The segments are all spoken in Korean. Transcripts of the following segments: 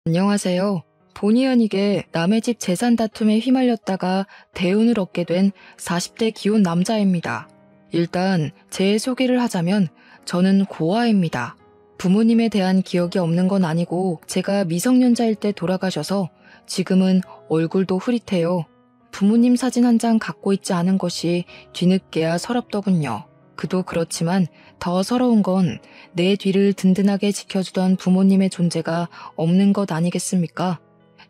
안녕하세요. 본의 아니게 남의 집 재산 다툼에 휘말렸다가 대운을 얻게 된 40대 기혼 남자입니다. 일단 제 소개를 하자면 저는 고아입니다. 부모님에 대한 기억이 없는 건 아니고 제가 미성년자일 때 돌아가셔서 지금은 얼굴도 흐릿해요. 부모님 사진 한 장 갖고 있지 않은 것이 뒤늦게야 서럽더군요. 그도 그렇지만 더 서러운 건 내 뒤를 든든하게 지켜주던 부모님의 존재가 없는 것 아니겠습니까?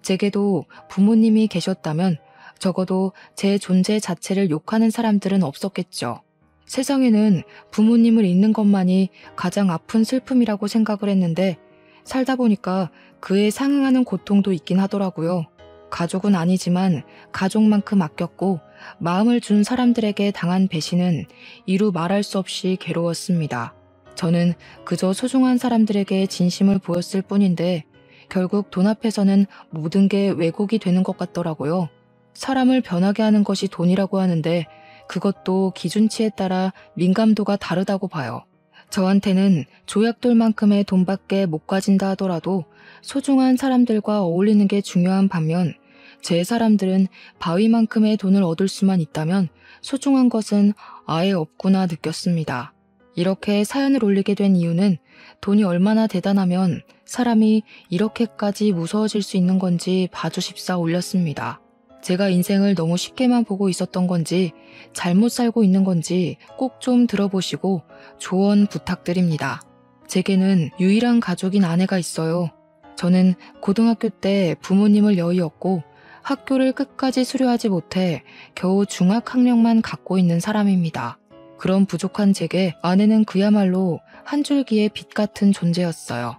제게도 부모님이 계셨다면 적어도 제 존재 자체를 욕하는 사람들은 없었겠죠. 세상에는 부모님을 잃는 것만이 가장 아픈 슬픔이라고 생각을 했는데 살다 보니까 그에 상응하는 고통도 있긴 하더라고요. 가족은 아니지만 가족만큼 아꼈고 마음을 준 사람들에게 당한 배신은 이루 말할 수 없이 괴로웠습니다. 저는 그저 소중한 사람들에게 진심을 보였을 뿐인데 결국 돈 앞에서는 모든 게 왜곡이 되는 것 같더라고요. 사람을 변하게 하는 것이 돈이라고 하는데 그것도 기준치에 따라 민감도가 다르다고 봐요. 저한테는 조약돌만큼의 돈밖에 못 가진다 하더라도 소중한 사람들과 어울리는 게 중요한 반면 제 사람들은 바위만큼의 돈을 얻을 수만 있다면 소중한 것은 아예 없구나 느꼈습니다. 이렇게 사연을 올리게 된 이유는 돈이 얼마나 대단하면 사람이 이렇게까지 무서워질 수 있는 건지 봐주십사 올렸습니다. 제가 인생을 너무 쉽게만 보고 있었던 건지 잘못 살고 있는 건지 꼭 좀 들어보시고 조언 부탁드립니다. 제게는 유일한 가족인 아내가 있어요. 저는 고등학교 때 부모님을 여의었고 학교를 끝까지 수료하지 못해 겨우 중학학력만 갖고 있는 사람입니다. 그런 부족한 제게 아내는 그야말로 한 줄기의 빛 같은 존재였어요.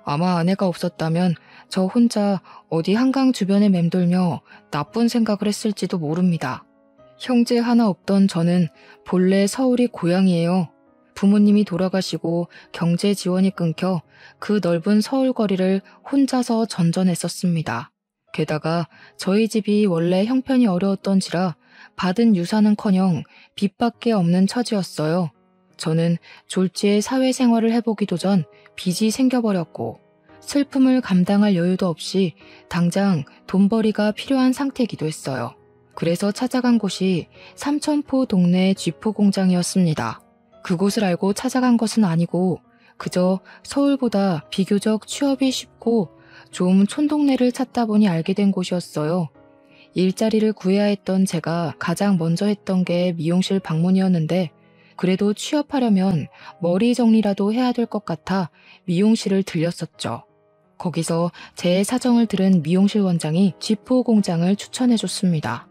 아마 아내가 없었다면 저 혼자 어디 한강 주변에 맴돌며 나쁜 생각을 했을지도 모릅니다. 형제 하나 없던 저는 본래 서울이 고향이에요. 부모님이 돌아가시고 경제 지원이 끊겨 그 넓은 서울 거리를 혼자서 전전했었습니다. 게다가 저희 집이 원래 형편이 어려웠던지라 받은 유산은커녕 빚밖에 없는 처지였어요. 저는 졸지에 사회생활을 해보기도 전 빚이 생겨버렸고 슬픔을 감당할 여유도 없이 당장 돈벌이가 필요한 상태이기도 했어요. 그래서 찾아간 곳이 삼천포 동네 쥐포 공장이었습니다. 그곳을 알고 찾아간 것은 아니고 그저 서울보다 비교적 취업이 쉽고 좀 촌동네를 찾다 보니 알게 된 곳이었어요. 일자리를 구해야 했던 제가 가장 먼저 했던 게 미용실 방문이었는데 그래도 취업하려면 머리 정리라도 해야 될 것 같아 미용실을 들렸었죠. 거기서 제 사정을 들은 미용실 원장이 쥐포 공장을 추천해줬습니다.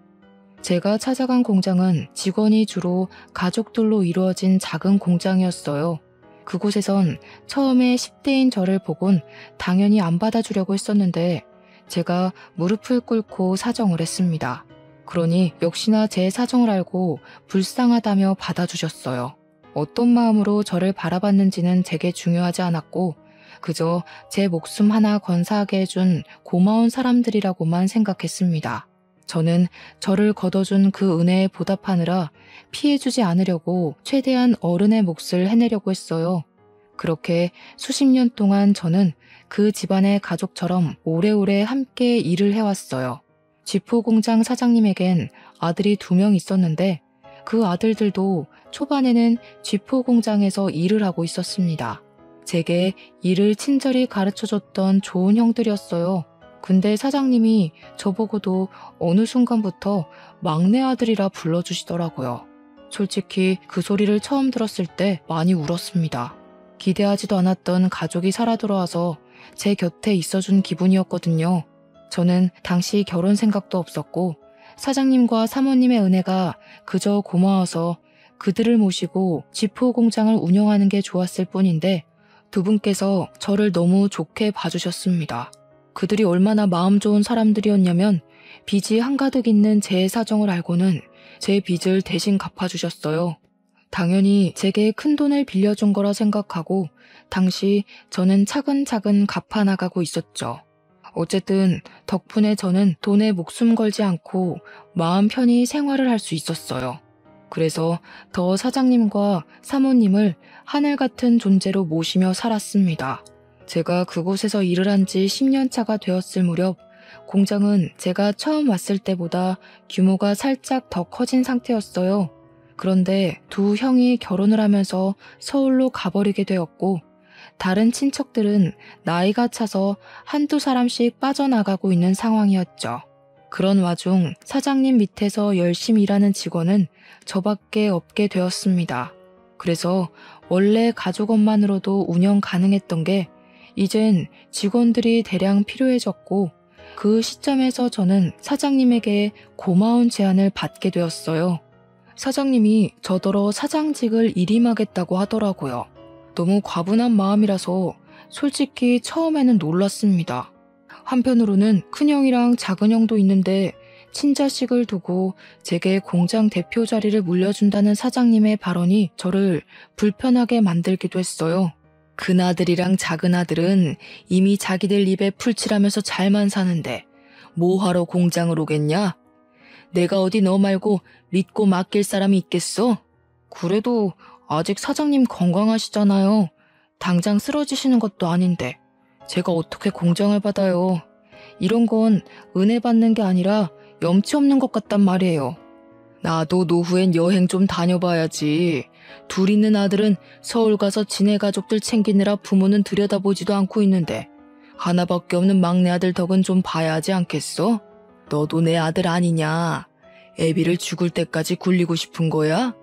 제가 찾아간 공장은 직원이 주로 가족들로 이루어진 작은 공장이었어요. 그곳에선 처음에 10대인 저를 보곤 당연히 안 받아주려고 했었는데 제가 무릎을 꿇고 사정을 했습니다. 그러니 역시나 제 사정을 알고 불쌍하다며 받아주셨어요. 어떤 마음으로 저를 바라봤는지는 제게 중요하지 않았고 그저 제 목숨 하나 건사하게 해준 고마운 사람들이라고만 생각했습니다. 저는 저를 걷어준 그 은혜에 보답하느라 피해주지 않으려고 최대한 어른의 몫을 해내려고 했어요. 그렇게 수십 년 동안 저는 그 집안의 가족처럼 오래오래 함께 일을 해왔어요. 쥐포 공장 사장님에겐 아들이 2명 있었는데 그 아들들도 초반에는 쥐포 공장에서 일을 하고 있었습니다. 제게 일을 친절히 가르쳐줬던 좋은 형들이었어요. 근데 사장님이 저보고도 어느 순간부터 막내 아들이라 불러주시더라고요. 솔직히 그 소리를 처음 들었을 때 많이 울었습니다. 기대하지도 않았던 가족이 살아 돌아와서 제 곁에 있어준 기분이었거든요. 저는 당시 결혼 생각도 없었고 사장님과 사모님의 은혜가 그저 고마워서 그들을 모시고 쥐포 공장을 운영하는 게 좋았을 뿐인데 두 분께서 저를 너무 좋게 봐주셨습니다. 그들이 얼마나 마음 좋은 사람들이었냐면 빚이 한가득 있는 제 사정을 알고는 제 빚을 대신 갚아주셨어요. 당연히 제게 큰 돈을 빌려준 거라 생각하고 당시 저는 차근차근 갚아나가고 있었죠. 어쨌든 덕분에 저는 돈에 목숨 걸지 않고 마음 편히 생활을 할 수 있었어요. 그래서 더 사장님과 사모님을 하늘 같은 존재로 모시며 살았습니다. 제가 그곳에서 일을 한 지 10년 차가 되었을 무렵 공장은 제가 처음 왔을 때보다 규모가 살짝 더 커진 상태였어요. 그런데 두 형이 결혼을 하면서 서울로 가버리게 되었고 다른 친척들은 나이가 차서 한두 사람씩 빠져나가고 있는 상황이었죠. 그런 와중 사장님 밑에서 열심히 일하는 직원은 저밖에 없게 되었습니다. 그래서 원래 가족원만으로도 운영 가능했던 게 이젠 직원들이 대량 필요해졌고 그 시점에서 저는 사장님에게 고마운 제안을 받게 되었어요. 사장님이 저더러 사장직을 일임하겠다고 하더라고요. 너무 과분한 마음이라서 솔직히 처음에는 놀랐습니다. 한편으로는 큰형이랑 작은형도 있는데 친자식을 두고 제게 공장 대표 자리를 물려준다는 사장님의 발언이 저를 불편하게 만들기도 했어요. 큰아들이랑 작은아들은 이미 자기들 입에 풀칠하면서 잘만 사는데 뭐하러 공장을 오겠냐? 내가 어디 너 말고 믿고 맡길 사람이 있겠어? 그래도 아직 사장님 건강하시잖아요. 당장 쓰러지시는 것도 아닌데 제가 어떻게 공장을 받아요. 이런 건 은혜 받는 게 아니라 염치 없는 것 같단 말이에요. 나도 노후엔 여행 좀 다녀봐야지. 둘 있는 아들은 서울 가서 지네 가족들 챙기느라 부모는 들여다보지도 않고 있는데 하나밖에 없는 막내 아들 덕은 좀 봐야 하지 않겠어? 너도 내 아들 아니냐? 애비를 죽을 때까지 굴리고 싶은 거야?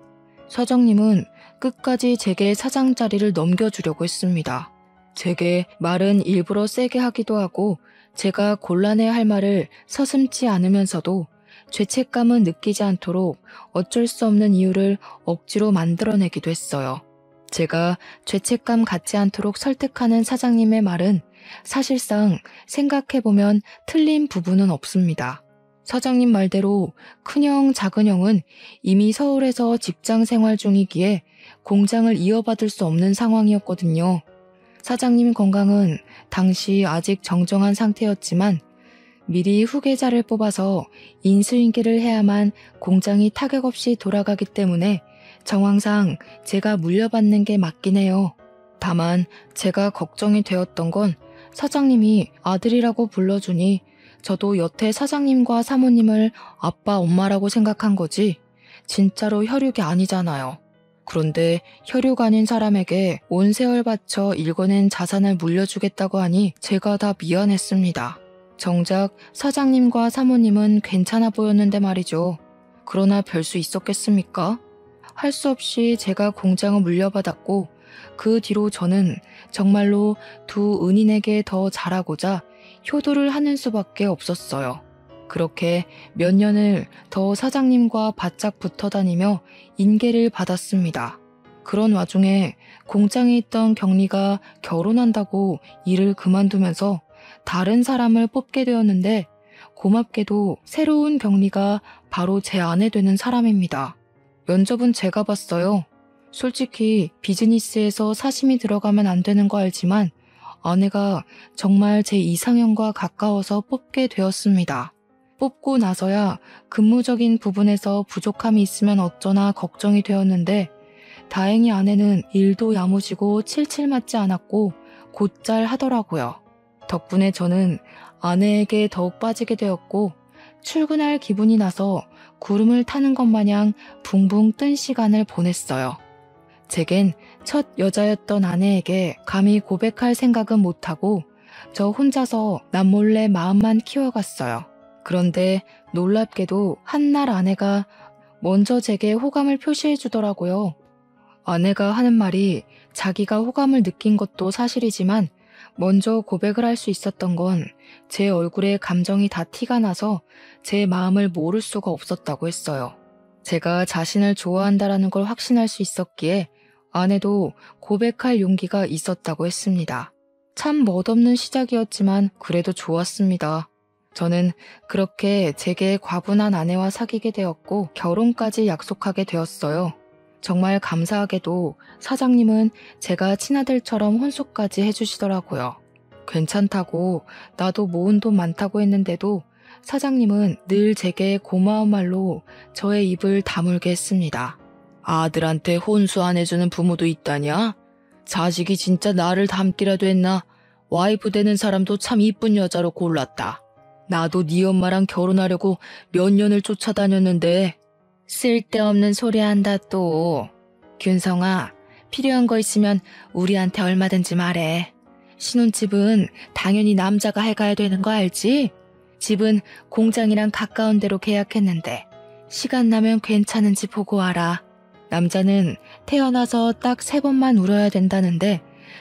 사장님은 끝까지 제게 사장 자리를 넘겨주려고 했습니다. 제게 말은 일부러 세게 하기도 하고 제가 곤란해 할 말을 서슴지 않으면서도 죄책감은 느끼지 않도록 어쩔 수 없는 이유를 억지로 만들어내기도 했어요. 제가 죄책감 갖지 않도록 설득하는 사장님의 말은 사실상 생각해보면 틀린 부분은 없습니다. 사장님 말대로 큰형, 작은형은 이미 서울에서 직장 생활 중이기에 공장을 이어받을 수 없는 상황이었거든요. 사장님 건강은 당시 아직 정정한 상태였지만 미리 후계자를 뽑아서 인수인계를 해야만 공장이 타격 없이 돌아가기 때문에 정황상 제가 물려받는 게 맞긴 해요. 다만 제가 걱정이 되었던 건 사장님이 아들이라고 불러주니 저도 여태 사장님과 사모님을 아빠, 엄마라고 생각한 거지 진짜로 혈육이 아니잖아요. 그런데 혈육 아닌 사람에게 온 세월 바쳐 일궈낸 자산을 물려주겠다고 하니 제가 다 미안했습니다. 정작 사장님과 사모님은 괜찮아 보였는데 말이죠. 그러나 별 수 있었겠습니까? 할 수 없이 제가 공장을 물려받았고 그 뒤로 저는 정말로 두 은인에게 더 잘하고자 효도를 하는 수밖에 없었어요. 그렇게 몇 년을 더 사장님과 바짝 붙어 다니며 인계를 받았습니다. 그런 와중에 공장에 있던 경리가 결혼한다고 일을 그만두면서 다른 사람을 뽑게 되었는데 고맙게도 새로운 경리가 바로 제 아내 되는 사람입니다. 면접은 제가 봤어요. 솔직히 비즈니스에서 사심이 들어가면 안 되는 거 알지만 아내가 정말 제 이상형과 가까워서 뽑게 되었습니다. 뽑고 나서야 근무적인 부분에서 부족함이 있으면 어쩌나 걱정이 되었는데 다행히 아내는 일도 야무지고 칠칠 맞지 않았고 곧잘 하더라고요. 덕분에 저는 아내에게 더욱 빠지게 되었고 출근할 기분이 나서 구름을 타는 것 마냥 붕붕 뜬 시간을 보냈어요. 제겐 첫 여자였던 아내에게 감히 고백할 생각은 못하고 저 혼자서 남몰래 마음만 키워갔어요. 그런데 놀랍게도 한날 아내가 먼저 제게 호감을 표시해 주더라고요. 아내가 하는 말이 자기가 호감을 느낀 것도 사실이지만 먼저 고백을 할 수 있었던 건 제 얼굴에 감정이 다 티가 나서 제 마음을 모를 수가 없었다고 했어요. 제가 자신을 좋아한다라는 걸 확신할 수 있었기에 아내도 고백할 용기가 있었다고 했습니다. 참 멋없는 시작이었지만 그래도 좋았습니다. 저는 그렇게 제게 과분한 아내와 사귀게 되었고 결혼까지 약속하게 되었어요. 정말 감사하게도 사장님은 제가 친아들처럼 혼수까지 해주시더라고요. 괜찮다고 나도 모은 돈 많다고 했는데도 사장님은 늘 제게 고마운 말로 저의 입을 다물게 했습니다. 아들한테 혼수 안 해주는 부모도 있다냐? 자식이 진짜 나를 닮기라도 했나? 와이프 되는 사람도 참 이쁜 여자로 골랐다. 나도 네 엄마랑 결혼하려고 몇 년을 쫓아다녔는데. 쓸데없는 소리 한다 또. 균성아, 필요한 거 있으면 우리한테 얼마든지 말해. 신혼집은 당연히 남자가 해가야 되는 거 알지? 집은 공장이랑 가까운 데로 계약했는데 시간 나면 괜찮은지 보고 와라. 남자는 태어나서 딱 3번만 울어야 된다는데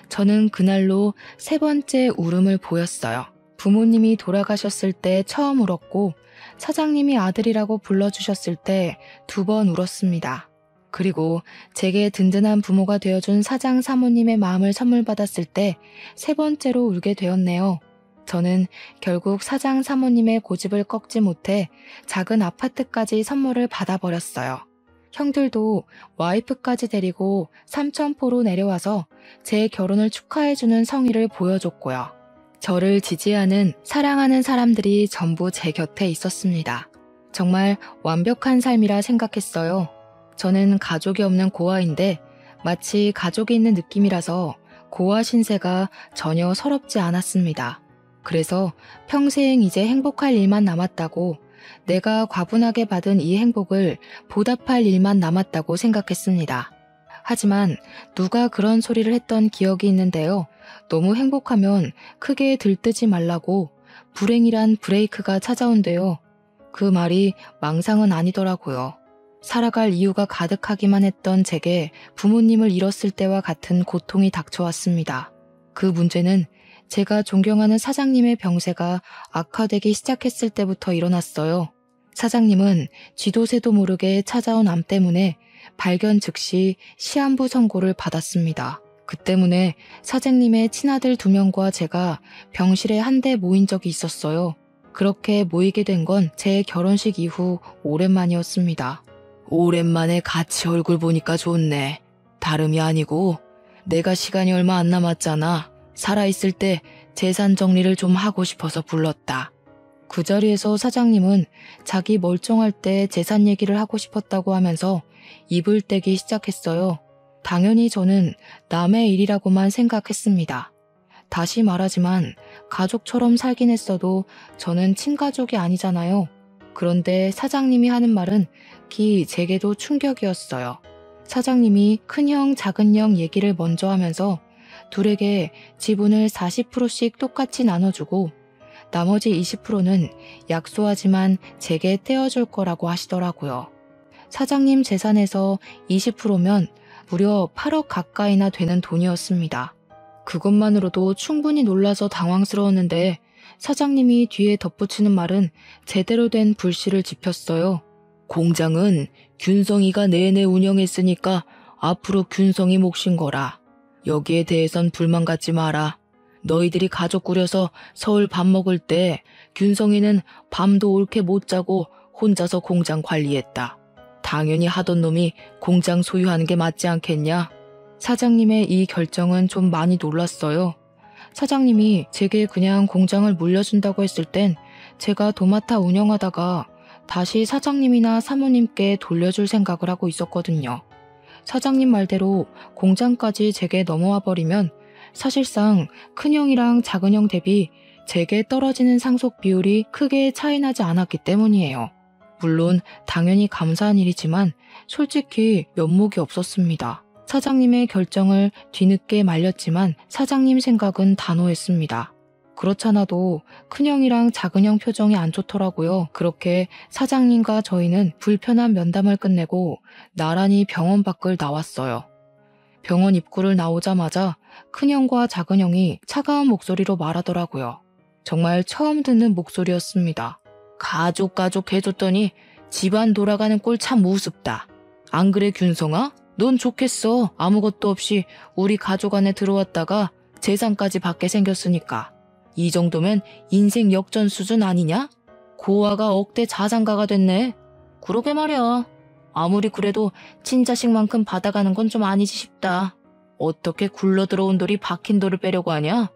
저는 그날로 3번째 울음을 보였어요. 부모님이 돌아가셨을 때 처음 울었고 사장님이 아들이라고 불러주셨을 때 2번 울었습니다. 그리고 제게 든든한 부모가 되어준 사장 사모님의 마음을 선물 받았을 때 3번째로 울게 되었네요. 저는 결국 사장 사모님의 고집을 꺾지 못해 작은 아파트까지 선물을 받아버렸어요. 형들도 와이프까지 데리고 삼천포로 내려와서 제 결혼을 축하해주는 성의를 보여줬고요. 저를 지지하는 사랑하는 사람들이 전부 제 곁에 있었습니다. 정말 완벽한 삶이라 생각했어요. 저는 가족이 없는 고아인데 마치 가족이 있는 느낌이라서 고아 신세가 전혀 서럽지 않았습니다. 그래서 평생 이제 행복할 일만 남았다고, 내가 과분하게 받은 이 행복을 보답할 일만 남았다고 생각했습니다. 하지만 누가 그런 소리를 했던 기억이 있는데요. 너무 행복하면 크게 들뜨지 말라고, 불행이란 브레이크가 찾아온대요. 그 말이 망상은 아니더라고요. 살아갈 이유가 가득하기만 했던 제게 부모님을 잃었을 때와 같은 고통이 닥쳐왔습니다. 그 문제는 제가 존경하는 사장님의 병세가 악화되기 시작했을 때부터 일어났어요. 사장님은 쥐도 새도 모르게 찾아온 암 때문에 발견 즉시 시한부 선고를 받았습니다. 그 때문에 사장님의 친아들 2명과 제가 병실에 한데 모인 적이 있었어요. 그렇게 모이게 된 건 제 결혼식 이후 오랜만이었습니다. 오랜만에 같이 얼굴 보니까 좋네. 다름이 아니고 내가 시간이 얼마 안 남았잖아. 살아있을 때 재산 정리를 좀 하고 싶어서 불렀다. 그 자리에서 사장님은 자기 멀쩡할 때 재산 얘기를 하고 싶었다고 하면서 입을 떼기 시작했어요. 당연히 저는 남의 일이라고만 생각했습니다. 다시 말하지만 가족처럼 살긴 했어도 저는 친가족이 아니잖아요. 그런데 사장님이 하는 말은 제게도 충격이었어요. 사장님이 큰형, 작은형 얘기를 먼저 하면서 둘에게 지분을 40%씩 똑같이 나눠주고 나머지 20%는 약소하지만 제게 떼어줄 거라고 하시더라고요. 사장님 재산에서 20%면 무려 8억 가까이나 되는 돈이었습니다. 그것만으로도 충분히 놀라서 당황스러웠는데 사장님이 뒤에 덧붙이는 말은 제대로 된 불씨를 지폈어요. 공장은 균성이가 내내 운영했으니까 앞으로 균성이 몫인 거라. 여기에 대해선 불만 갖지 마라. 너희들이 가족 꾸려서 서울 밥 먹을 때 균성이는 밤도 옳게 못 자고 혼자서 공장 관리했다. 당연히 하던 놈이 공장 소유하는 게 맞지 않겠냐? 사장님의 이 결정은 좀 많이 놀랐어요. 사장님이 제게 그냥 공장을 물려준다고 했을 땐 제가 도맡아 운영하다가 다시 사장님이나 사모님께 돌려줄 생각을 하고 있었거든요. 사장님 말대로 공장까지 제게 넘어와 버리면 사실상 큰형이랑 작은형 대비 제게 떨어지는 상속 비율이 크게 차이나지 않았기 때문이에요. 물론 당연히 감사한 일이지만 솔직히 면목이 없었습니다. 사장님의 결정을 뒤늦게 말렸지만 사장님 생각은 단호했습니다. 그렇잖아도 큰형이랑 작은형 표정이 안 좋더라고요. 그렇게 사장님과 저희는 불편한 면담을 끝내고 나란히 병원 밖을 나왔어요. 병원 입구를 나오자마자 큰형과 작은형이 차가운 목소리로 말하더라고요. 정말 처음 듣는 목소리였습니다. 가족 해줬더니 집안 돌아가는 꼴 참 우습다. 안 그래 균성아? 넌 좋겠어. 아무것도 없이 우리 가족 안에 들어왔다가 재산까지 받게 생겼으니까. 이 정도면 인생 역전 수준 아니냐? 고아가 억대 자산가가 됐네. 그러게 말이야. 아무리 그래도 친자식만큼 받아가는 건 좀 아니지 싶다. 어떻게 굴러들어온 돌이 박힌 돌을 빼려고 하냐?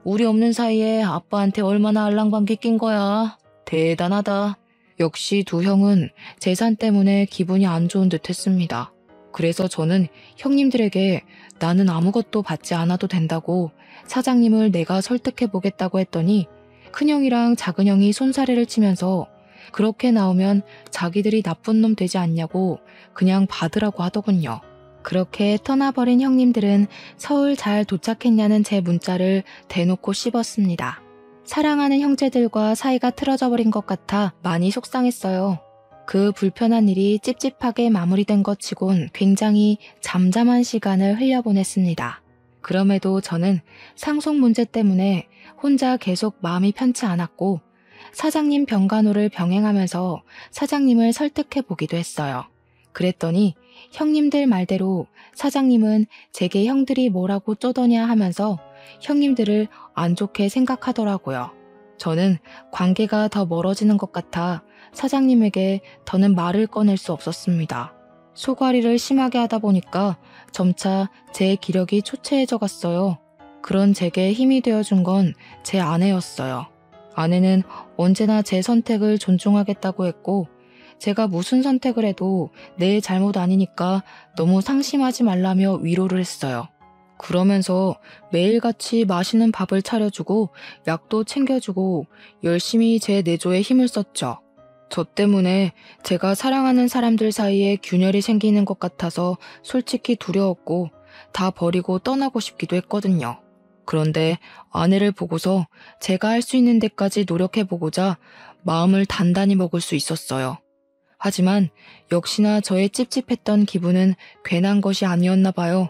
우리 없는 사이에 아빠한테 얼마나 알랑방귀 낀 거야. 대단하다. 역시 2형은 재산 때문에 기분이 안 좋은 듯 했습니다. 그래서 저는 형님들에게 나는 아무것도 받지 않아도 된다고 사장님을 내가 설득해 보겠다고 했더니 큰형이랑 작은형이 손사래를 치면서 그렇게 나오면 자기들이 나쁜 놈 되지 않냐고 그냥 받으라고 하더군요. 그렇게 떠나버린 형님들은 서울 잘 도착했냐는 제 문자를 대놓고 씹었습니다. 사랑하는 형제들과 사이가 틀어져 버린 것 같아 많이 속상했어요. 그 불편한 일이 찝찝하게 마무리된 것 치곤 굉장히 잠잠한 시간을 흘려보냈습니다. 그럼에도 저는 상속 문제 때문에 혼자 계속 마음이 편치 않았고 사장님 병간호를 병행하면서 사장님을 설득해 보기도 했어요. 그랬더니 형님들 말대로 사장님은 제게 형들이 뭐라고 쪼더냐 하면서 형님들을 안 좋게 생각하더라고요. 저는 관계가 더 멀어지는 것 같아 사장님에게 더는 말을 꺼낼 수 없었습니다. 소가리를 심하게 하다 보니까 점차 제 기력이 초췌해져 갔어요. 그런 제게 힘이 되어준 건 제 아내였어요. 아내는 언제나 제 선택을 존중하겠다고 했고 제가 무슨 선택을 해도 내 잘못 아니니까 너무 상심하지 말라며 위로를 했어요. 그러면서 매일같이 맛있는 밥을 차려주고 약도 챙겨주고 열심히 제 내조에 힘을 썼죠. 저 때문에 제가 사랑하는 사람들 사이에 균열이 생기는 것 같아서 솔직히 두려웠고 다 버리고 떠나고 싶기도 했거든요. 그런데 아내를 보고서 제가 할 수 있는 데까지 노력해보고자 마음을 단단히 먹을 수 있었어요. 하지만 역시나 저의 찝찝했던 기분은 괜한 것이 아니었나 봐요.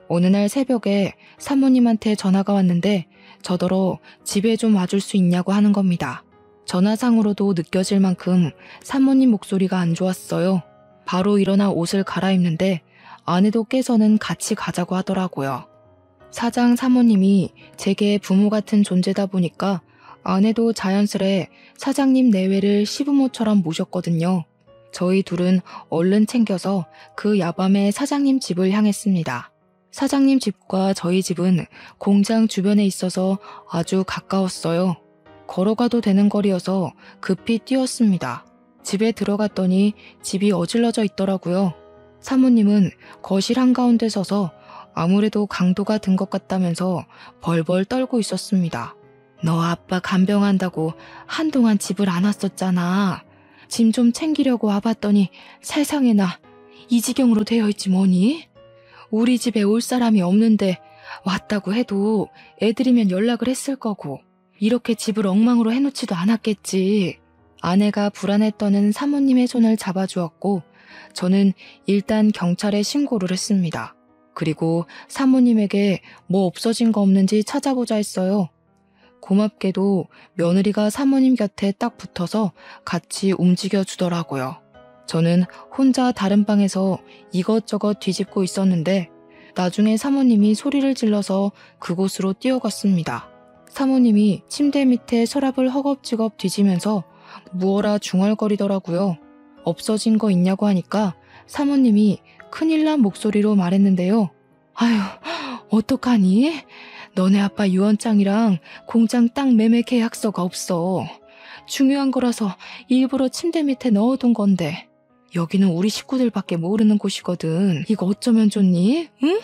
어느 날 새벽에 사모님한테 전화가 왔는데 저더러 집에 좀 와줄 수 있냐고 하는 겁니다. 전화상으로도 느껴질 만큼 사모님 목소리가 안 좋았어요. 바로 일어나 옷을 갈아입는데 아내도 깨서는 같이 가자고 하더라고요. 사장 사모님이 제게 부모 같은 존재다 보니까 아내도 자연스레 사장님 내외를 시부모처럼 모셨거든요. 저희 둘은 얼른 챙겨서 그 야밤에 사장님 집을 향했습니다. 사장님 집과 저희 집은 공장 주변에 있어서 아주 가까웠어요. 걸어가도 되는 거리여서 급히 뛰었습니다. 집에 들어갔더니 집이 어질러져 있더라고요. 사모님은 거실 한가운데 서서 아무래도 강도가 든 것 같다면서 벌벌 떨고 있었습니다. 너 아빠 간병한다고 한동안 집을 안 왔었잖아. 짐 좀 챙기려고 와봤더니 세상에나 이 지경으로 되어 있지 뭐니? 우리 집에 올 사람이 없는데 왔다고 해도 애들이면 연락을 했을 거고 이렇게 집을 엉망으로 해놓지도 않았겠지. 아내가 불안해 떠는 사모님의 손을 잡아주었고 저는 일단 경찰에 신고를 했습니다. 그리고 사모님에게 뭐 없어진 거 없는지 찾아보자 했어요. 고맙게도 며느리가 사모님 곁에 딱 붙어서 같이 움직여 주더라고요. 저는 혼자 다른 방에서 이것저것 뒤집고 있었는데 나중에 사모님이 소리를 질러서 그곳으로 뛰어갔습니다. 사모님이 침대 밑에 서랍을 허겁지겁 뒤지면서 무어라 중얼거리더라고요. 없어진 거 있냐고 하니까 사모님이 큰일 난 목소리로 말했는데요. 아휴, 어떡하니? 너네 아빠 유언장이랑 공장 땅 매매 계약서가 없어. 중요한 거라서 일부러 침대 밑에 넣어둔 건데 여기는 우리 식구들밖에 모르는 곳이거든. 이거 어쩌면 좋니? 응?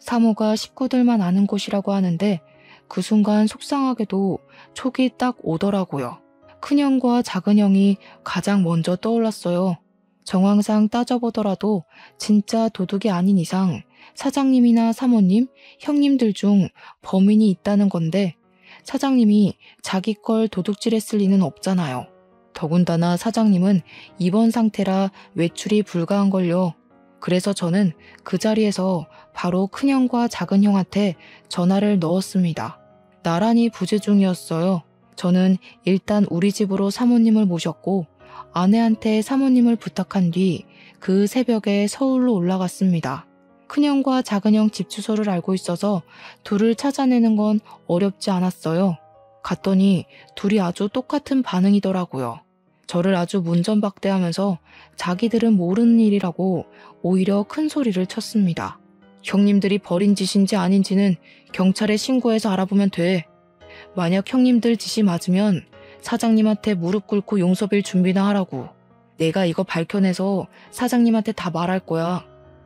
사모가 식구들만 아는 곳이라고 하는데 그 순간 속상하게도 촉이 딱 오더라고요. 큰형과 작은형이 가장 먼저 떠올랐어요. 정황상 따져보더라도 진짜 도둑이 아닌 이상 사장님이나 사모님, 형님들 중 범인이 있다는 건데 사장님이 자기 걸 도둑질했을 리는 없잖아요. 더군다나 사장님은 입원 상태라 외출이 불가한걸요. 그래서 저는 그 자리에서 바로 큰형과 작은형한테 전화를 넣었습니다. 나란히 부재 중이었어요. 저는 일단 우리 집으로 사모님을 모셨고 아내한테 사모님을 부탁한 뒤 그 새벽에 서울로 올라갔습니다. 큰형과 작은형 집 주소를 알고 있어서 둘을 찾아내는 건 어렵지 않았어요. 갔더니 둘이 아주 똑같은 반응이더라고요. 저를 아주 문전박대하면서 자기들은 모르는 일이라고 오히려 큰 소리를 쳤습니다. 형님들이 벌인 짓인지 아닌지는 경찰에 신고해서 알아보면 돼. 만약 형님들 짓이 맞으면 사장님한테 무릎 꿇고 용서빌 준비나 하라고. 내가 이거 밝혀내서 사장님한테 다 말할 거야.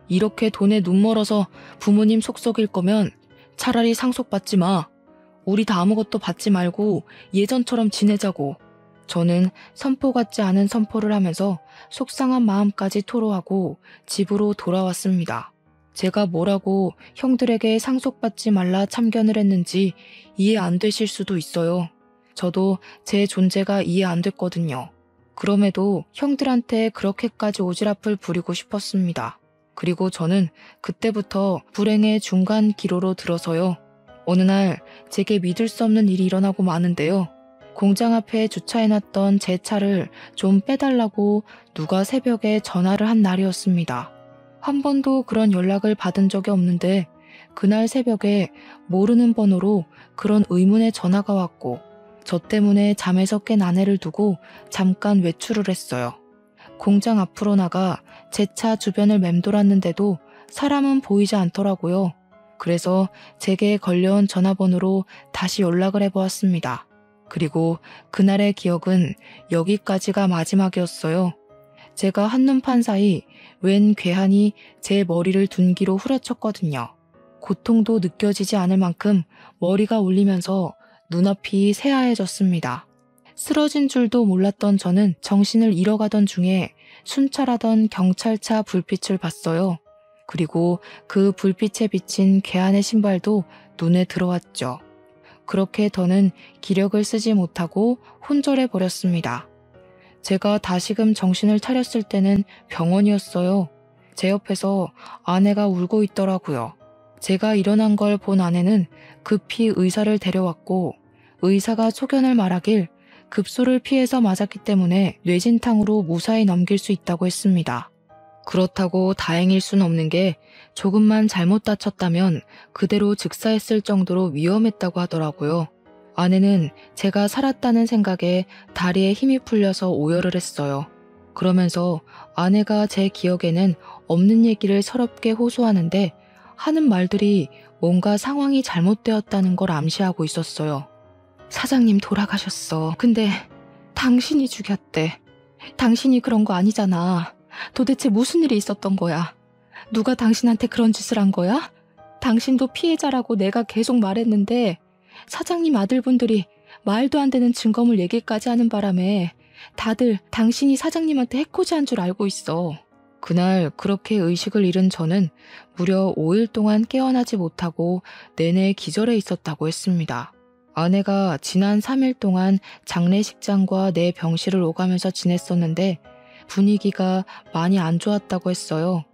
이렇게 돈에 눈 멀어서 부모님 속 썩일 거면 차라리 상속받지 마. 우리 다 아무것도 받지 말고 예전처럼 지내자고. 저는 선포 같지 않은 선포를 하면서 속상한 마음까지 토로하고 집으로 돌아왔습니다. 제가 뭐라고 형들에게 상속받지 말라 참견을 했는지 이해 안 되실 수도 있어요. 저도 제 존재가 이해 안 됐거든요. 그럼에도 형들한테 그렇게까지 오지랖을 부리고 싶었습니다. 그리고 저는 그때부터 불행의 중간 기로로 들어서요. 어느 날 제게 믿을 수 없는 일이 일어나고 마는데요. 공장 앞에 주차해놨던 제 차를 좀 빼달라고 누가 새벽에 전화를 한 날이었습니다. 한 번도 그런 연락을 받은 적이 없는데 그날 새벽에 모르는 번호로 그런 의문의 전화가 왔고 저 때문에 잠에서 깬 아내를 두고 잠깐 외출을 했어요. 공장 앞으로 나가 제 차 주변을 맴돌았는데도 사람은 보이지 않더라고요. 그래서 제게 걸려온 전화번호로 다시 연락을 해보았습니다. 그리고 그날의 기억은 여기까지가 마지막이었어요. 제가 한눈판 사이 웬 괴한이 제 머리를 둔기로 후려쳤거든요. 고통도 느껴지지 않을 만큼 머리가 울리면서 눈앞이 새하얘졌습니다. 쓰러진 줄도 몰랐던 저는 정신을 잃어가던 중에 순찰하던 경찰차 불빛을 봤어요. 그리고 그 불빛에 비친 괴한의 신발도 눈에 들어왔죠. 그렇게 더는 기력을 쓰지 못하고 혼절해 버렸습니다. 제가 다시금 정신을 차렸을 때는 병원이었어요. 제 옆에서 아내가 울고 있더라고요. 제가 일어난 걸 본 아내는 급히 의사를 데려왔고 의사가 소견을 말하길 급소를 피해서 맞았기 때문에 뇌진탕으로 무사히 넘길 수 있다고 했습니다. 그렇다고 다행일 순 없는 게 조금만 잘못 다쳤다면 그대로 즉사했을 정도로 위험했다고 하더라고요. 아내는 제가 살았다는 생각에 다리에 힘이 풀려서 오열을 했어요. 그러면서 아내가 제 기억에는 없는 얘기를 서럽게 호소하는데 하는 말들이 뭔가 상황이 잘못되었다는 걸 암시하고 있었어요. 사장님 돌아가셨어. 근데 당신이 죽였대. 당신이 그런 거 아니잖아. 도대체 무슨 일이 있었던 거야? 누가 당신한테 그런 짓을 한 거야? 당신도 피해자라고 내가 계속 말했는데 사장님 아들분들이 말도 안 되는 증거물 얘기까지 하는 바람에 다들 당신이 사장님한테 해코지한 줄 알고 있어. 그날 그렇게 의식을 잃은 저는 무려 5일 동안 깨어나지 못하고 내내 기절해 있었다고 했습니다. 아내가 지난 3일 동안 장례식장과 내 병실을 오가면서 지냈었는데 분위기가 많이 안 좋았다고 했어요.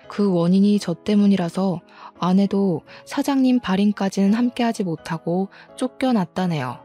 그 원인이 저 때문이라서 아내도 사장님 발인까지는 함께하지 못하고 쫓겨났다네요.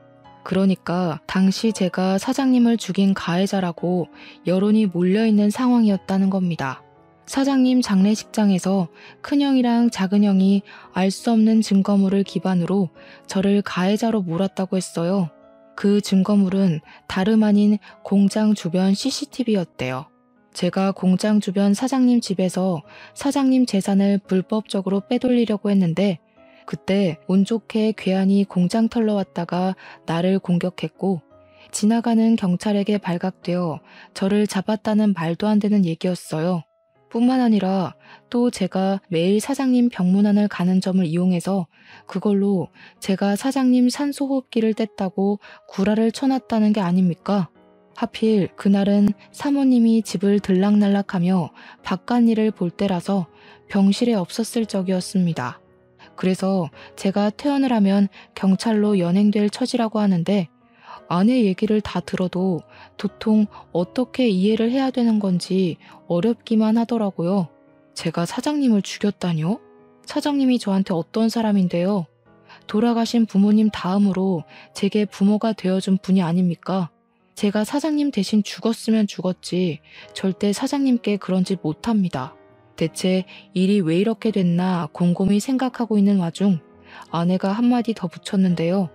그러니까 당시 제가 사장님을 죽인 가해자라고 여론이 몰려있는 상황이었다는 겁니다. 사장님 장례식장에서 큰형이랑 작은형이 알 수 없는 증거물을 기반으로 저를 가해자로 몰았다고 했어요. 그 증거물은 다름 아닌 공장 주변 CCTV였대요. 제가 공장 주변 사장님 집에서 사장님 재산을 불법적으로 빼돌리려고 했는데 그때 운 좋게 괴한이 공장 털러 왔다가 나를 공격했고 지나가는 경찰에게 발각되어 저를 잡았다는 말도 안 되는 얘기였어요. 뿐만 아니라 또 제가 매일 사장님 병문안을 가는 점을 이용해서 그걸로 제가 사장님 산소호흡기를 뗐다고 구라를 쳐놨다는 게 아닙니까? 하필 그날은 사모님이 집을 들락날락하며 바깥일을 볼 때라서 병실에 없었을 적이었습니다. 그래서 제가 퇴원을 하면 경찰로 연행될 처지라고 하는데 아내 얘기를 다 들어도 도통 어떻게 이해를 해야 되는 건지 어렵기만 하더라고요. 제가 사장님을 죽였다뇨? 사장님이 저한테 어떤 사람인데요? 돌아가신 부모님 다음으로 제게 부모가 되어준 분이 아닙니까? 제가 사장님 대신 죽었으면 죽었지 절대 사장님께 그런 짓 못합니다. 대체 일이 왜 이렇게 됐나 곰곰이 생각하고 있는 와중 아내가 한마디 더 붙였는데요.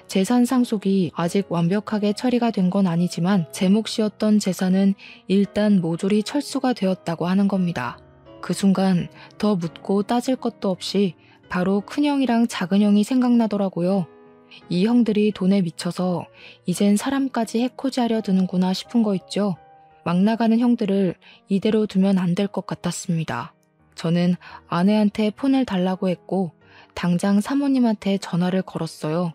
재산 상속이 아직 완벽하게 처리가 된 건 아니지만 제 몫이었던 재산은 일단 모조리 철수가 되었다고 하는 겁니다. 그 순간 더 묻고 따질 것도 없이 바로 큰형이랑 작은형이 생각나더라고요. 이 형들이 돈에 미쳐서 이젠 사람까지 해코지하려 드는구나 싶은 거 있죠. 막 나가는 형들을 이대로 두면 안 될 것 같았습니다. 저는 아내한테 폰을 달라고 했고 당장 사모님한테 전화를 걸었어요.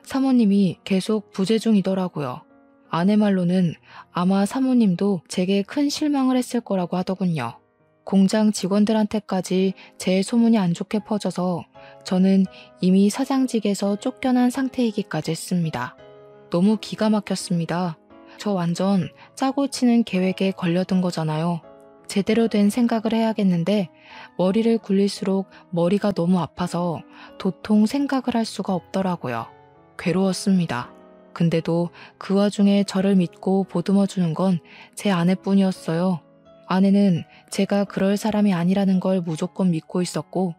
사모님이 계속 부재 중이더라고요. 아내 말로는 아마 사모님도 제게 큰 실망을 했을 거라고 하더군요. 공장 직원들한테까지 제 소문이 안 좋게 퍼져서 저는 이미 사장직에서 쫓겨난 상태이기까지 했습니다. 너무 기가 막혔습니다. 저 완전 짜고 치는 계획에 걸려든 거잖아요. 제대로 된 생각을 해야겠는데 머리를 굴릴수록 머리가 너무 아파서 도통 생각을 할 수가 없더라고요. 괴로웠습니다. 근데도 그 와중에 저를 믿고 보듬어주는 건 제 아내뿐이었어요. 아내는 제가 그럴 사람이 아니라는 걸 무조건 믿고 있었고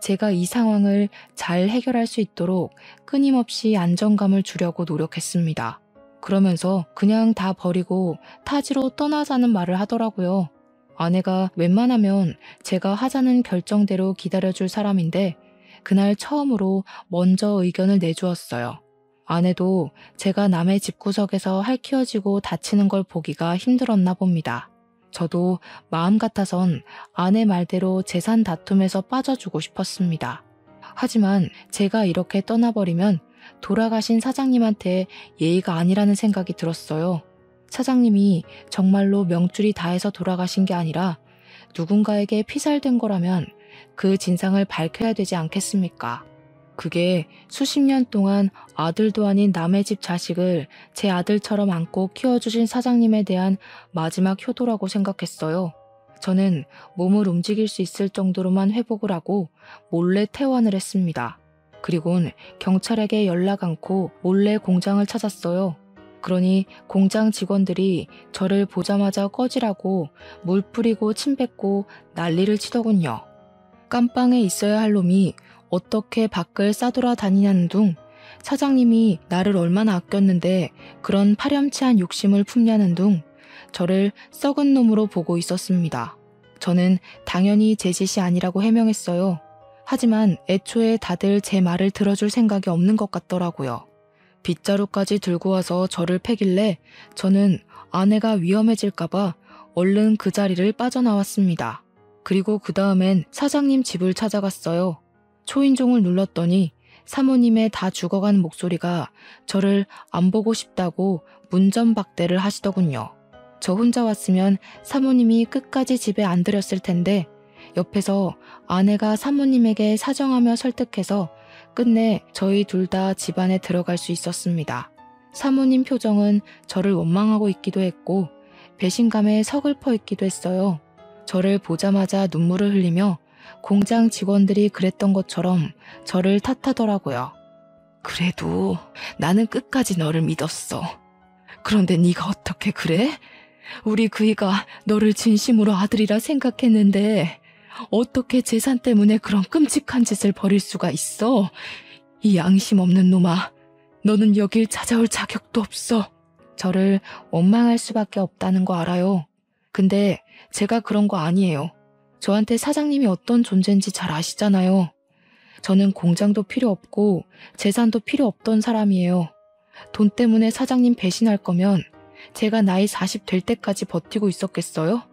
제가 이 상황을 잘 해결할 수 있도록 끊임없이 안정감을 주려고 노력했습니다. 그러면서 그냥 다 버리고 타지로 떠나자는 말을 하더라고요. 아내가 웬만하면 제가 하자는 결정대로 기다려줄 사람인데 그날 처음으로 먼저 의견을 내주었어요. 아내도 제가 남의 집구석에서 할퀴어지고 다치는 걸 보기가 힘들었나 봅니다. 저도 마음 같아선 아내 말대로 재산 다툼에서 빠져주고 싶었습니다. 하지만 제가 이렇게 떠나버리면 돌아가신 사장님한테 예의가 아니라는 생각이 들었어요. 사장님이 정말로 명줄이 다해서 돌아가신 게 아니라 누군가에게 피살된 거라면 그 진상을 밝혀야 되지 않겠습니까? 그게 수십 년 동안 아들도 아닌 남의 집 자식을 제 아들처럼 안고 키워주신 사장님에 대한 마지막 효도라고 생각했어요. 저는 몸을 움직일 수 있을 정도로만 회복을 하고 몰래 퇴원을 했습니다. 그리곤 경찰에게 연락 않고 몰래 공장을 찾았어요. 그러니 공장 직원들이 저를 보자마자 꺼지라고 물 뿌리고 침 뱉고 난리를 치더군요. 깜빵에 있어야 할 놈이 어떻게 밖을 싸돌아다니냐는 둥, 사장님이 나를 얼마나 아꼈는데 그런 파렴치한 욕심을 품냐는 둥 저를 썩은 놈으로 보고 있었습니다. 저는 당연히 제 짓이 아니라고 해명했어요. 하지만 애초에 다들 제 말을 들어줄 생각이 없는 것 같더라고요. 빗자루까지 들고 와서 저를 패길래 저는 아내가 위험해질까봐 얼른 그 자리를 빠져나왔습니다. 그리고 그 다음엔 사장님 집을 찾아갔어요. 초인종을 눌렀더니 사모님의 다 죽어간 목소리가 저를 안 보고 싶다고 문전박대를 하시더군요. 저 혼자 왔으면 사모님이 끝까지 집에 안 들였을 텐데 옆에서 아내가 사모님에게 사정하며 설득해서 끝내 저희 둘 다 집 안에 들어갈 수 있었습니다. 사모님 표정은 저를 원망하고 있기도 했고 배신감에 서글퍼 있기도 했어요. 저를 보자마자 눈물을 흘리며 공장 직원들이 그랬던 것처럼 저를 탓하더라고요. 그래도 나는 끝까지 너를 믿었어. 그런데 네가 어떻게 그래? 우리 그이가 너를 진심으로 아들이라 생각했는데 어떻게 재산 때문에 그런 끔찍한 짓을 벌일 수가 있어? 이 양심 없는 놈아, 너는 여길 찾아올 자격도 없어. 저를 원망할 수밖에 없다는 거 알아요. 근데 제가 그런 거 아니에요. 저한테 사장님이 어떤 존재인지 잘 아시잖아요. 저는 공장도 필요 없고 재산도 필요 없던 사람이에요. 돈 때문에 사장님 배신할 거면 제가 나이 40 될 때까지 버티고 있었겠어요?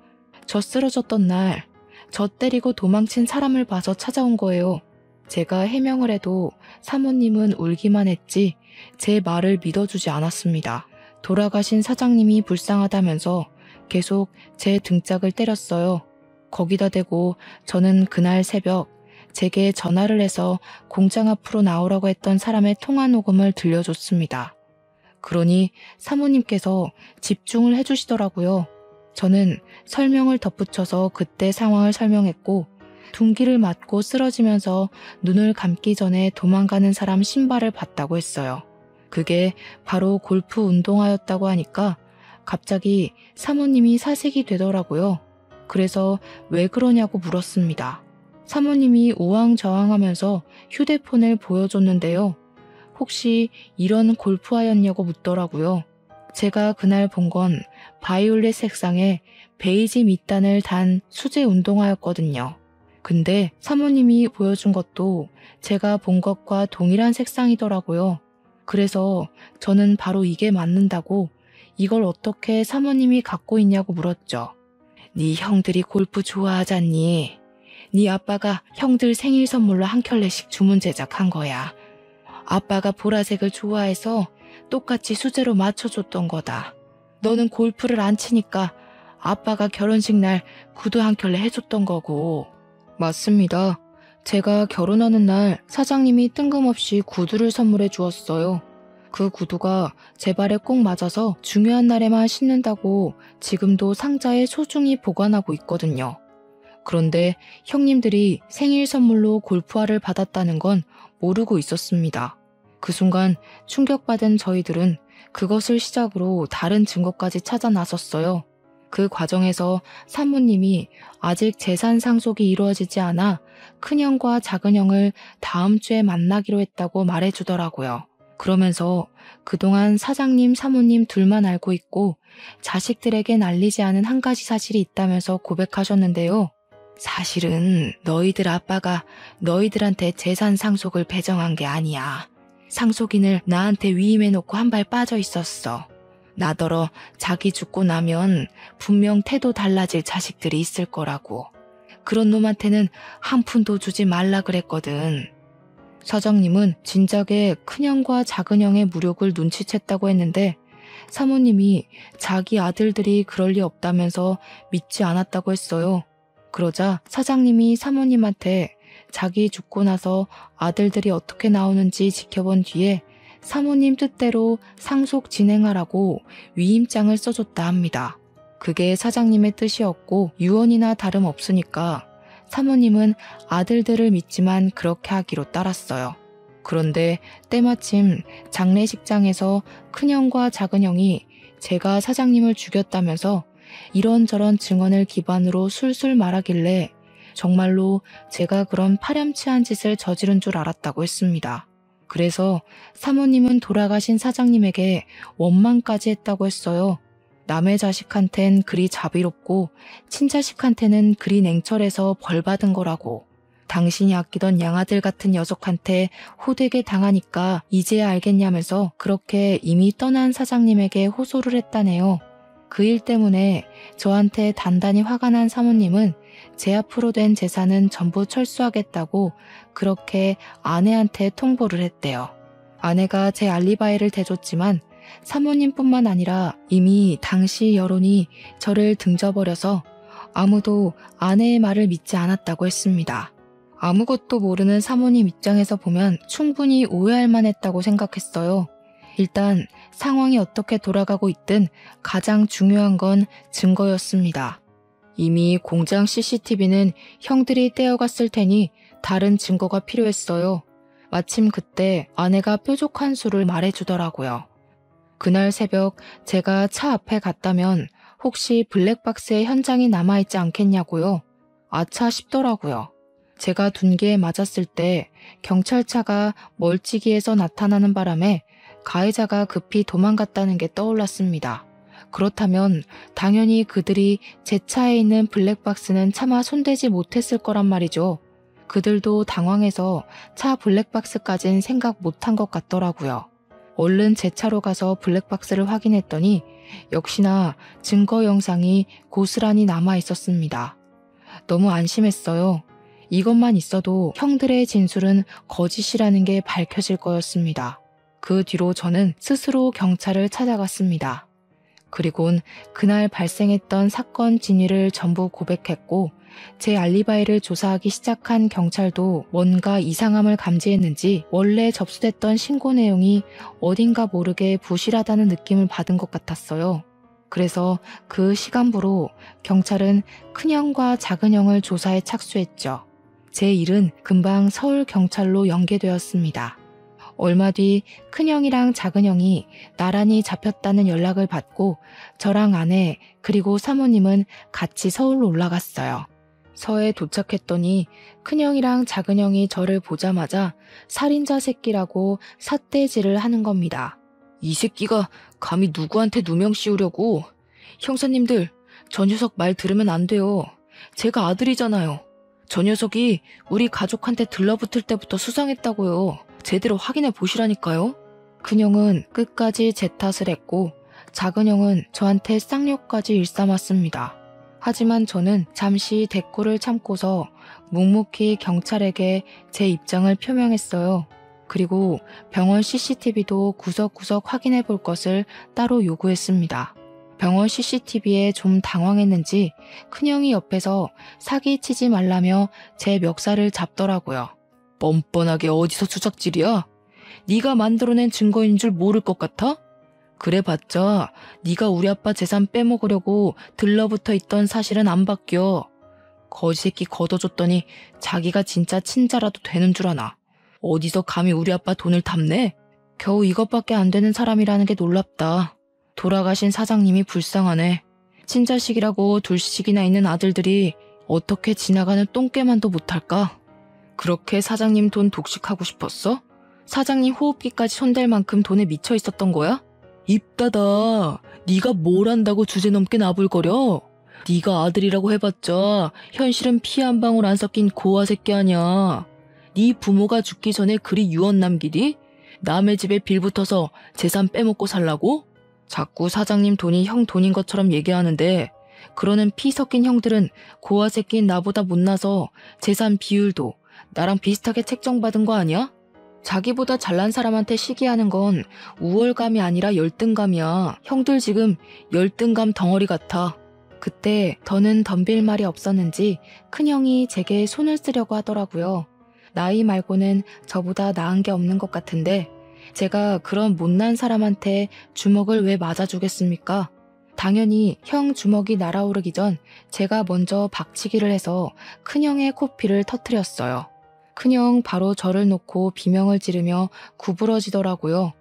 저 쓰러졌던 날, 저 때리고 도망친 사람을 봐서 찾아온 거예요. 제가 해명을 해도 사모님은 울기만 했지 제 말을 믿어주지 않았습니다. 돌아가신 사장님이 불쌍하다면서 계속 제 등짝을 때렸어요. 거기다 대고 저는 그날 새벽 제게 전화를 해서 공장 앞으로 나오라고 했던 사람의 통화 녹음을 들려줬습니다. 그러니 사모님께서 집중을 해주시더라고요. 저는 설명을 덧붙여서 그때 상황을 설명했고 둔기를 맞고 쓰러지면서 눈을 감기 전에 도망가는 사람 신발을 봤다고 했어요. 그게 바로 골프 운동화였다고 하니까 갑자기 사모님이 사색이 되더라고요. 그래서 왜 그러냐고 물었습니다. 사모님이 우왕좌왕하면서 휴대폰을 보여줬는데요. 혹시 이런 골프화였냐고 묻더라고요. 제가 그날 본 건 바이올렛 색상의 베이지 밑단을 단 수제 운동화였거든요. 근데 사모님이 보여준 것도 제가 본 것과 동일한 색상이더라고요. 그래서 저는 바로 이게 맞는다고 이걸 어떻게 사모님이 갖고 있냐고 물었죠. 네 형들이 골프 좋아하잖니. 네 아빠가 형들 생일 선물로 한 켤레씩 주문 제작한 거야. 아빠가 보라색을 좋아해서 똑같이 수제로 맞춰줬던 거다. 너는 골프를 안 치니까 아빠가 결혼식 날 구두 한 켤레 해줬던 거고. 맞습니다. 제가 결혼하는 날 사장님이 뜬금없이 구두를 선물해 주었어요. 그 구두가 제 발에 꼭 맞아서 중요한 날에만 신는다고 지금도 상자에 소중히 보관하고 있거든요. 그런데 형님들이 생일 선물로 골프화를 받았다는 건 모르고 있었습니다. 그 순간 충격받은 저희들은 그것을 시작으로 다른 증거까지 찾아 나섰어요. 그 과정에서 사모님이 아직 재산 상속이 이루어지지 않아 큰형과 작은형을 다음 주에 만나기로 했다고 말해주더라고요. 그러면서 그동안 사장님, 사모님 둘만 알고 있고 자식들에겐 알리지 않은 한 가지 사실이 있다면서 고백하셨는데요. 사실은 너희들 아빠가 너희들한테 재산 상속을 배정한 게 아니야. 상속인을 나한테 위임해놓고 한 발 빠져 있었어. 나더러 자기 죽고 나면 분명 태도 달라질 자식들이 있을 거라고. 그런 놈한테는 한 푼도 주지 말라 그랬거든. 사장님은 진작에 큰형과 작은형의 무력을 눈치챘다고 했는데 사모님이 자기 아들들이 그럴 리 없다면서 믿지 않았다고 했어요. 그러자 사장님이 사모님한테 자기 죽고 나서 아들들이 어떻게 나오는지 지켜본 뒤에 사모님 뜻대로 상속 진행하라고 위임장을 써줬다 합니다. 그게 사장님의 뜻이었고 유언이나 다름없으니까 사모님은 아들들을 믿지만 그렇게 하기로 따랐어요. 그런데 때마침 장례식장에서 큰형과 작은형이 제가 사장님을 죽였다면서 이런저런 증언을 기반으로 술술 말하길래 정말로 제가 그런 파렴치한 짓을 저지른 줄 알았다고 했습니다. 그래서 사모님은 돌아가신 사장님에게 원망까지 했다고 했어요. 남의 자식한텐 그리 자비롭고 친자식한테는 그리 냉철해서 벌받은 거라고. 당신이 아끼던 양아들 같은 녀석한테 호되게 당하니까 이제야 알겠냐면서 그렇게 이미 떠난 사장님에게 호소를 했다네요. 그 일 때문에 저한테 단단히 화가 난 사모님은 제 앞으로 된 재산은 전부 철수하겠다고 그렇게 아내한테 통보를 했대요. 아내가 제 알리바이를 대줬지만 사모님뿐만 아니라 이미 당시 여론이 저를 등져버려서 아무도 아내의 말을 믿지 않았다고 했습니다. 아무것도 모르는 사모님 입장에서 보면 충분히 오해할 만했다고 생각했어요. 일단 상황이 어떻게 돌아가고 있든 가장 중요한 건 증거였습니다. 이미 공장 CCTV는 형들이 떼어갔을 테니 다른 증거가 필요했어요. 마침 그때 아내가 뾰족한 수를 말해주더라고요. 그날 새벽 제가 차 앞에 갔다면 혹시 블랙박스의 현장이 남아있지 않겠냐고요. 아차 싶더라고요. 제가 둔기에 맞았을 때 경찰차가 멀찍이에서 나타나는 바람에 가해자가 급히 도망갔다는 게 떠올랐습니다. 그렇다면 당연히 그들이 제 차에 있는 블랙박스는 차마 손대지 못했을 거란 말이죠. 그들도 당황해서 차 블랙박스까진 생각 못한 것 같더라고요. 얼른 제 차로 가서 블랙박스를 확인했더니 역시나 증거 영상이 고스란히 남아 있었습니다. 너무 안심했어요. 이것만 있어도 형들의 진술은 거짓이라는 게 밝혀질 거였습니다. 그 뒤로 저는 스스로 경찰을 찾아갔습니다. 그리곤 그날 발생했던 사건 진위를 전부 고백했고 제 알리바이를 조사하기 시작한 경찰도 뭔가 이상함을 감지했는지 원래 접수됐던 신고 내용이 어딘가 모르게 부실하다는 느낌을 받은 것 같았어요. 그래서 그 시간부로 경찰은 큰형과 작은형을 조사에 착수했죠. 제 일은 금방 서울경찰로 연계되었습니다. 얼마 뒤 큰형이랑 작은형이 나란히 잡혔다는 연락을 받고 저랑 아내 그리고 사모님은 같이 서울로 올라갔어요. 서에 도착했더니 큰형이랑 작은형이 저를 보자마자 살인자 새끼라고 삿대질을 하는 겁니다. 이 새끼가 감히 누구한테 누명 씌우려고. 형사님들, 저 녀석 말 들으면 안 돼요. 제가 아들이잖아요. 저 녀석이 우리 가족한테 들러붙을 때부터 수상했다고요. 제대로 확인해 보시라니까요. 큰형은 끝까지 제 탓을 했고 작은형은 저한테 쌍욕까지 일삼았습니다. 하지만 저는 잠시 대꾸를 참고서 묵묵히 경찰에게 제 입장을 표명했어요. 그리고 병원 CCTV도 구석구석 확인해 볼 것을 따로 요구했습니다. 병원 CCTV에 좀 당황했는지 큰형이 옆에서 사기치지 말라며 제 멱살을 잡더라고요. 뻔뻔하게 어디서 주작질이야? 네가 만들어낸 증거인 줄 모를 것 같아? 그래봤자 네가 우리 아빠 재산 빼먹으려고 들러붙어 있던 사실은 안 바뀌어. 거지새끼 걷어줬더니 자기가 진짜 친자라도 되는 줄 아나. 어디서 감히 우리 아빠 돈을 탐내? 겨우 이것밖에 안 되는 사람이라는 게 놀랍다. 돌아가신 사장님이 불쌍하네. 친자식이라고 둘씩이나 있는 아들들이 어떻게 지나가는 똥개만도 못할까? 그렇게 사장님 돈 독식하고 싶었어? 사장님 호흡기까지 손댈 만큼 돈에 미쳐 있었던 거야? 입 닫아. 네가 뭘 안다고 주제넘게 나불거려? 네가 아들이라고 해봤자 현실은 피 한 방울 안 섞인 고아 새끼 아니야. 네 부모가 죽기 전에 그리 유언 남기디? 남의 집에 빌붙어서 재산 빼먹고 살라고? 자꾸 사장님 돈이 형 돈인 것처럼 얘기하는데 그러는 피 섞인 형들은 고아 새끼인 나보다 못나서 재산 비율도 나랑 비슷하게 책정받은 거 아니야? 자기보다 잘난 사람한테 시기하는 건 우월감이 아니라 열등감이야. 형들 지금 열등감 덩어리 같아. 그때 더는 덤빌 말이 없었는지 큰형이 제게 손을 쓰려고 하더라고요. 나이 말고는 저보다 나은 게 없는 것 같은데 제가 그런 못난 사람한테 주먹을 왜 맞아주겠습니까? 당연히 형 주먹이 날아오르기 전 제가 먼저 박치기를 해서 큰형의 코피를 터뜨렸어요. 큰형 바로 저를 놓고 비명을 지르며 구부러지더라고요.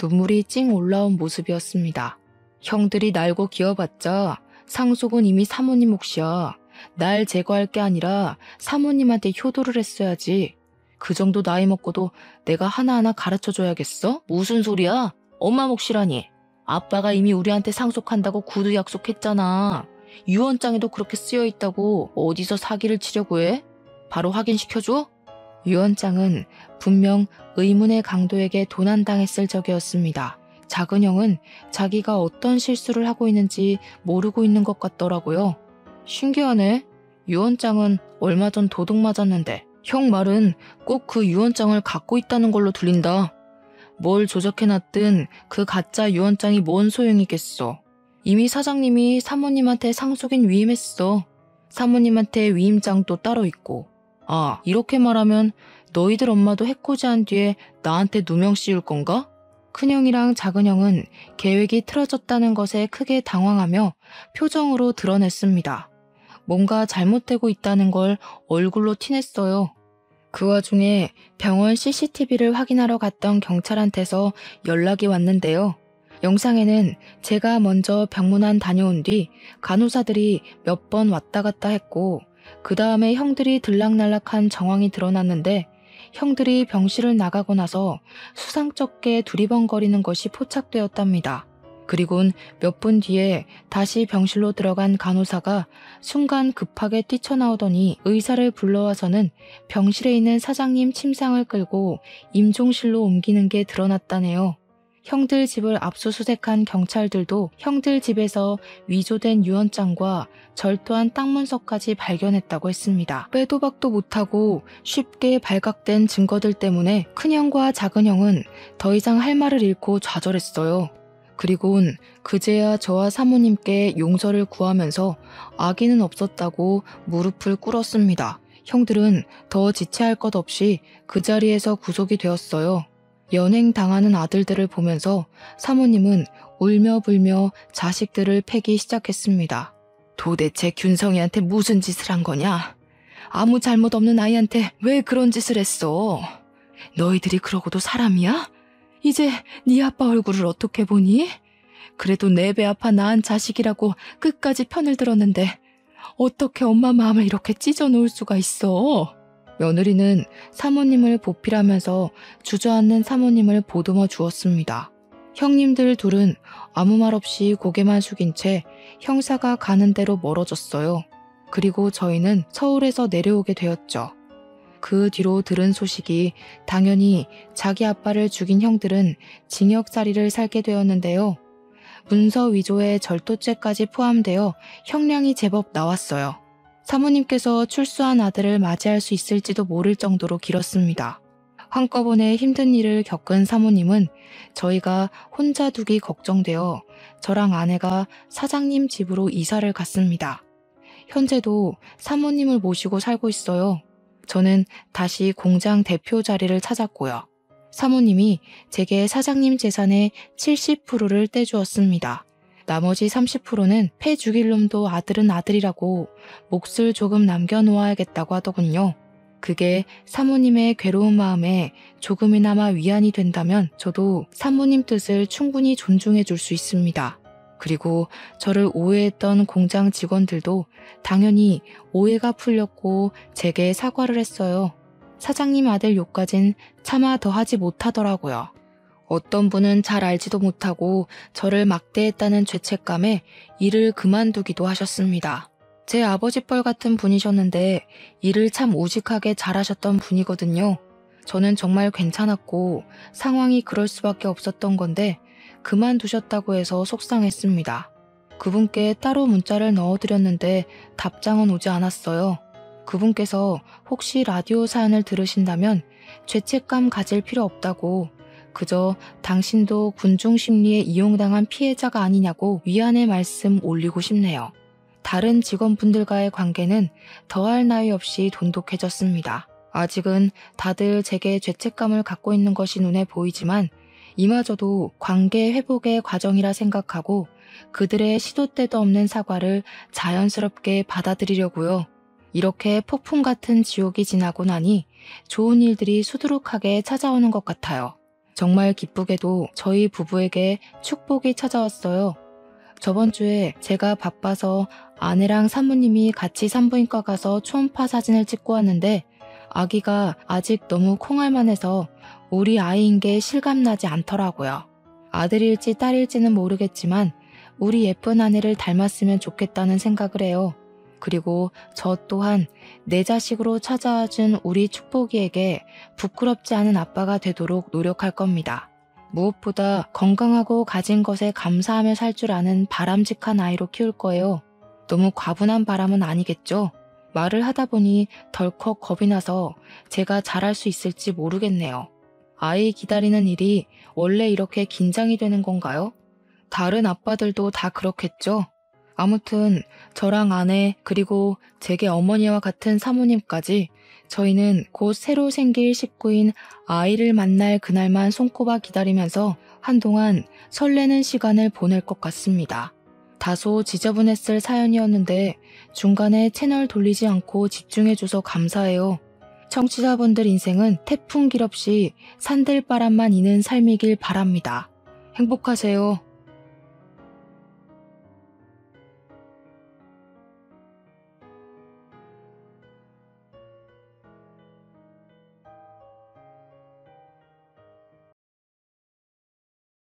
눈물이 찡 올라온 모습이었습니다. 형들이 날고 기어봤자 상속은 이미 사모님 몫이야. 날 제거할 게 아니라 사모님한테 효도를 했어야지. 그 정도 나이 먹고도 내가 하나하나 가르쳐줘야겠어? 무슨 소리야? 엄마 몫이라니. 아빠가 이미 우리한테 상속한다고 구두 약속했잖아. 유언장에도 그렇게 쓰여있다고 어디서 사기를 치려고 해? 바로 확인시켜줘? 유언장은 분명 의문의 강도에게 도난당했을 적이었습니다. 작은 형은 자기가 어떤 실수를 하고 있는지 모르고 있는 것 같더라고요. 신기하네. 유언장은 얼마 전 도둑 맞았는데 형 말은 꼭 그 유언장을 갖고 있다는 걸로 들린다. 뭘 조작해놨든 그 가짜 유언장이 뭔 소용이겠어. 이미 사장님이 사모님한테 상속인 위임했어. 사모님한테 위임장도 따로 있고. 아, 이렇게 말하면 너희들 엄마도 해코지한 뒤에 나한테 누명 씌울 건가? 큰형이랑 작은형은 계획이 틀어졌다는 것에 크게 당황하며 표정으로 드러냈습니다. 뭔가 잘못되고 있다는 걸 얼굴로 티냈어요. 그 와중에 병원 CCTV를 확인하러 갔던 경찰한테서 연락이 왔는데요. 영상에는 제가 먼저 병문안 다녀온 뒤 간호사들이 몇 번 왔다 갔다 했고 그 다음에 형들이 들락날락한 정황이 드러났는데 형들이 병실을 나가고 나서 수상쩍게 두리번거리는 것이 포착되었답니다. 그리곤 몇 분 뒤에 다시 병실로 들어간 간호사가 순간 급하게 뛰쳐나오더니 의사를 불러와서는 병실에 있는 사장님 침상을 끌고 임종실로 옮기는 게 드러났다네요. 형들 집을 압수수색한 경찰들도 형들 집에서 위조된 유언장과 절도한 땅 문서까지 발견했다고 했습니다. 빼도 박도 못하고 쉽게 발각된 증거들 때문에 큰형과 작은형은 더 이상 할 말을 잃고 좌절했어요. 그리곤 그제야 저와 사모님께 용서를 구하면서 악의는 없었다고 무릎을 꿇었습니다. 형들은 더 지체할 것 없이 그 자리에서 구속이 되었어요. 연행당하는 아들들을 보면서 사모님은 울며 불며 자식들을 패기 시작했습니다. 도대체 균성이한테 무슨 짓을 한 거냐? 아무 잘못 없는 아이한테 왜 그런 짓을 했어? 너희들이 그러고도 사람이야? 이제 네 아빠 얼굴을 어떻게 보니? 그래도 내 배 아파 낳은 자식이라고 끝까지 편을 들었는데 어떻게 엄마 마음을 이렇게 찢어놓을 수가 있어? 며느리는 사모님을 보필하면서 주저앉는 사모님을 보듬어 주었습니다. 형님들 둘은 아무 말 없이 고개만 숙인 채 형사가 가는 대로 멀어졌어요. 그리고 저희는 서울에서 내려오게 되었죠. 그 뒤로 들은 소식이 당연히 자기 아빠를 죽인 형들은 징역살이를 살게 되었는데요. 문서 위조에 절도죄까지 포함되어 형량이 제법 나왔어요. 사모님께서 출소한 아들을 맞이할 수 있을지도 모를 정도로 길었습니다. 한꺼번에 힘든 일을 겪은 사모님은 저희가 혼자 두기 걱정되어 저랑 아내가 사장님 집으로 이사를 갔습니다. 현재도 사모님을 모시고 살고 있어요. 저는 다시 공장 대표 자리를 찾았고요. 사모님이 제게 사장님 재산의 70%를 떼주었습니다. 나머지 30%는 패 죽일 놈도 아들은 아들이라고 몫을 조금 남겨놓아야겠다고 하더군요. 그게 사모님의 괴로운 마음에 조금이나마 위안이 된다면 저도 사모님 뜻을 충분히 존중해 줄 수 있습니다. 그리고 저를 오해했던 공장 직원들도 당연히 오해가 풀렸고 제게 사과를 했어요. 사장님 아들 욕까진 차마 더하지 못하더라고요. 어떤 분은 잘 알지도 못하고 저를 막대했다는 죄책감에 일을 그만두기도 하셨습니다. 제 아버지뻘 같은 분이셨는데 일을 참 우직하게 잘하셨던 분이거든요. 저는 정말 괜찮았고 상황이 그럴 수밖에 없었던 건데 그만두셨다고 해서 속상했습니다. 그분께 따로 문자를 넣어드렸는데 답장은 오지 않았어요. 그분께서 혹시 라디오 사연을 들으신다면 죄책감 가질 필요 없다고, 그저 당신도 군중 심리에 이용당한 피해자가 아니냐고 위안의 말씀 올리고 싶네요. 다른 직원분들과의 관계는 더할 나위 없이 돈독해졌습니다. 아직은 다들 제게 죄책감을 갖고 있는 것이 눈에 보이지만 이마저도 관계 회복의 과정이라 생각하고 그들의 시도 때도 없는 사과를 자연스럽게 받아들이려고요. 이렇게 폭풍 같은 지옥이 지나고 나니 좋은 일들이 수두룩하게 찾아오는 것 같아요. 정말 기쁘게도 저희 부부에게 축복이 찾아왔어요. 저번 주에 제가 바빠서 아내랑 사모님이 같이 산부인과 가서 초음파 사진을 찍고 왔는데 아기가 아직 너무 콩알만해서 우리 아이인 게 실감나지 않더라고요. 아들일지 딸일지는 모르겠지만 우리 예쁜 아내를 닮았으면 좋겠다는 생각을 해요. 그리고 저 또한 내 자식으로 찾아와준 우리 축복이에게 부끄럽지 않은 아빠가 되도록 노력할 겁니다. 무엇보다 건강하고 가진 것에 감사하며 살 줄 아는 바람직한 아이로 키울 거예요. 너무 과분한 바람은 아니겠죠? 말을 하다 보니 덜컥 겁이 나서 제가 잘할 수 있을지 모르겠네요. 아이 기다리는 일이 원래 이렇게 긴장이 되는 건가요? 다른 아빠들도 다 그렇겠죠? 아무튼 저랑 아내 그리고 제게 어머니와 같은 사모님까지 저희는 곧 새로 생길 식구인 아이를 만날 그날만 손꼽아 기다리면서 한동안 설레는 시간을 보낼 것 같습니다. 다소 지저분했을 사연이었는데 중간에 채널 돌리지 않고 집중해줘서 감사해요. 청취자분들 인생은 태풍 길 없이 산들바람만 이는 삶이길 바랍니다. 행복하세요.